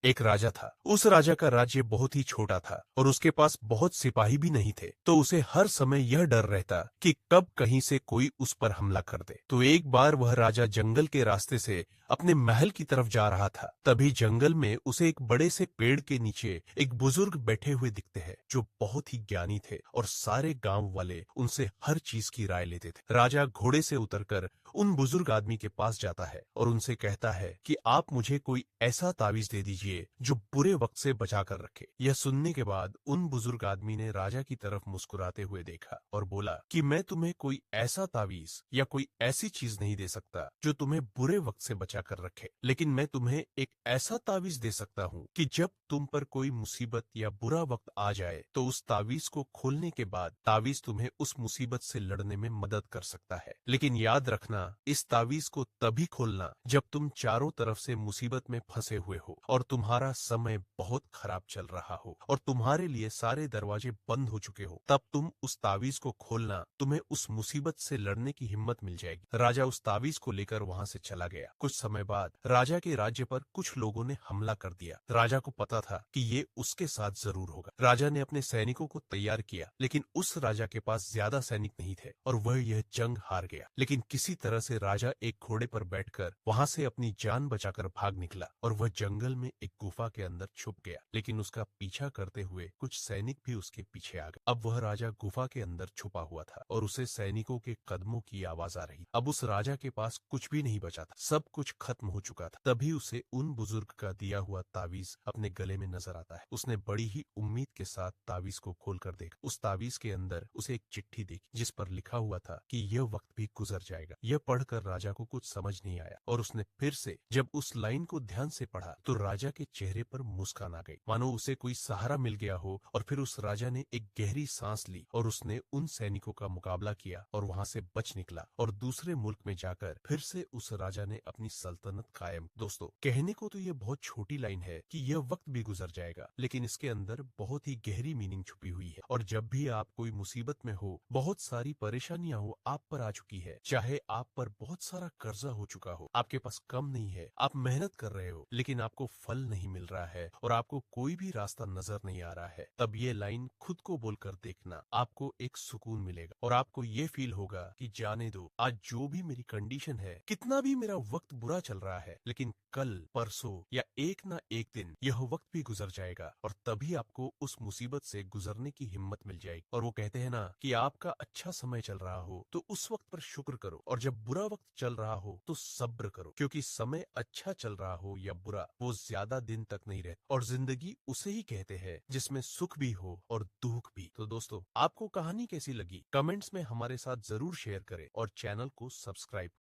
एक राजा था। उस राजा का राज्य बहुत ही छोटा था और उसके पास बहुत सिपाही भी नहीं थे, तो उसे हर समय यह डर रहता कि कब कहीं से कोई उस पर हमला कर दे। तो एक बार वह राजा जंगल के रास्ते से अपने महल की तरफ जा रहा था। तभी जंगल में उसे एक बड़े से पेड़ के नीचे एक बुजुर्ग बैठे हुए दिखते हैं, जो बहुत ही ज्ञानी थे और सारे गांव वाले उनसे हर चीज की राय लेते थे। राजा घोड़े से उतरकर उन बुजुर्ग आदमी के पास जाता है और उनसे कहता है कि आप मुझे कोई ऐसा तावीज दे दीजिए जो बुरे वक्त से बचा कर रखे। यह सुनने के बाद उन बुजुर्ग आदमी ने राजा की तरफ मुस्कुराते हुए देखा और बोला कि मैं तुम्हें कोई ऐसा तावीज या कोई ऐसी चीज नहीं दे सकता जो तुम्हें बुरे वक्त से बचा कर रखे, लेकिन मैं तुम्हें एक ऐसा तावीज दे सकता हूँ कि जब तुम पर कोई मुसीबत या बुरा वक्त आ जाए तो उस तावीज को खोलने के बाद तावीज तुम्हें उस मुसीबत से लड़ने में मदद कर सकता है। लेकिन याद रखना, इस तावीज को तभी खोलना जब तुम चारों तरफ से मुसीबत में फंसे हुए हो और तुम्हारा समय बहुत खराब चल रहा हो और तुम्हारे लिए सारे दरवाजे बंद हो चुके हो। तब तुम उस तावीज को खोलना, तुम्हें उस मुसीबत से लड़ने की हिम्मत मिल जाएगी। राजा उस तावीज को लेकर वहां से चला गया। कुछ समय बाद राजा के राज्य पर कुछ लोगों ने हमला कर दिया। राजा को पता था कि ये उसके साथ जरूर होगा। राजा ने अपने सैनिकों को तैयार किया, लेकिन उस राजा के पास ज्यादा सैनिक नहीं थे और वह यह जंग हार गया। लेकिन किसी तरह से राजा एक घोड़े पर बैठकर वहां से अपनी जान बचाकर भाग निकला और वह जंगल में एक गुफा के अंदर छुप गया। लेकिन उसका पीछा करते हुए कुछ सैनिक भी उसके पीछे आ गए। अब वह राजा गुफा के अंदर छुपा हुआ था और उसे सैनिकों के कदमों की आवाज आ रही। अब उस राजा के पास कुछ भी नहीं बचा था, सब कुछ खत्म हो चुका था। तभी उसे उन बुजुर्ग का दिया हुआ तावीज अपने गले में नजर आता है। उसने बड़ी ही उम्मीद के साथ तावीज को खोलकर देखा। उस तावीज के अंदर उसे एक चिट्ठी देखी जिस पर लिखा हुआ था कि यह वक्त भी गुजर जाएगा। यह पढ़कर राजा को कुछ समझ नहीं आया और उसने फिर से जब उस लाइन को ध्यान से पढ़ा तो राजा के चेहरे पर मुस्कान आ गई, मानो उसे कोई सहारा मिल गया हो। और फिर उस राजा ने एक गहरी सांस ली और उसने उन सैनिकों का मुकाबला किया और वहां से बच निकला और दूसरे मुल्क में जाकर फिर से उस राजा ने अपनी सल्तनत कायम। दोस्तों, कहने को तो ये बहुत छोटी लाइन है कि यह वक्त भी गुजर जाएगा, लेकिन इसके अंदर बहुत ही गहरी मीनिंग छुपी हुई है। और जब भी आप कोई मुसीबत में हो, बहुत सारी परेशानियां हो, आप पर आ चुकी है, चाहे आप पर बहुत सारा कर्जा हो चुका हो, आपके पास कम नहीं है, आप मेहनत कर रहे हो लेकिन आपको फल नहीं मिल रहा है और आपको कोई भी रास्ता नजर नहीं आ रहा है, तब ये लाइन खुद को बोलकर देखना, आपको एक सुकून मिलेगा और आपको ये फील होगा कि जाने दो, आज जो भी मेरी कंडीशन है, कितना भी मेरा वक्त बुरा चल रहा है, लेकिन कल, परसों या एक ना एक दिन यह वक्त भी गुजर जाएगा और तभी आपको उस मुसीबत से गुजरने की हिम्मत मिल जाएगी। और वो कहते हैं ना कि आपका अच्छा समय चल रहा हो तो उस वक्त पर शुक्र करो, और जब बुरा वक्त चल रहा हो तो सब्र करो, क्योंकि समय अच्छा चल रहा हो या बुरा, वो ज्यादा दिन तक नहीं रहता और जिंदगी उसे ही कहते हैं जिसमें सुख भी हो और दुख भी। तो दोस्तों, आपको कहानी कैसी लगी कमेंट्स में हमारे साथ जरूर शेयर करें और चैनल को सब्सक्राइब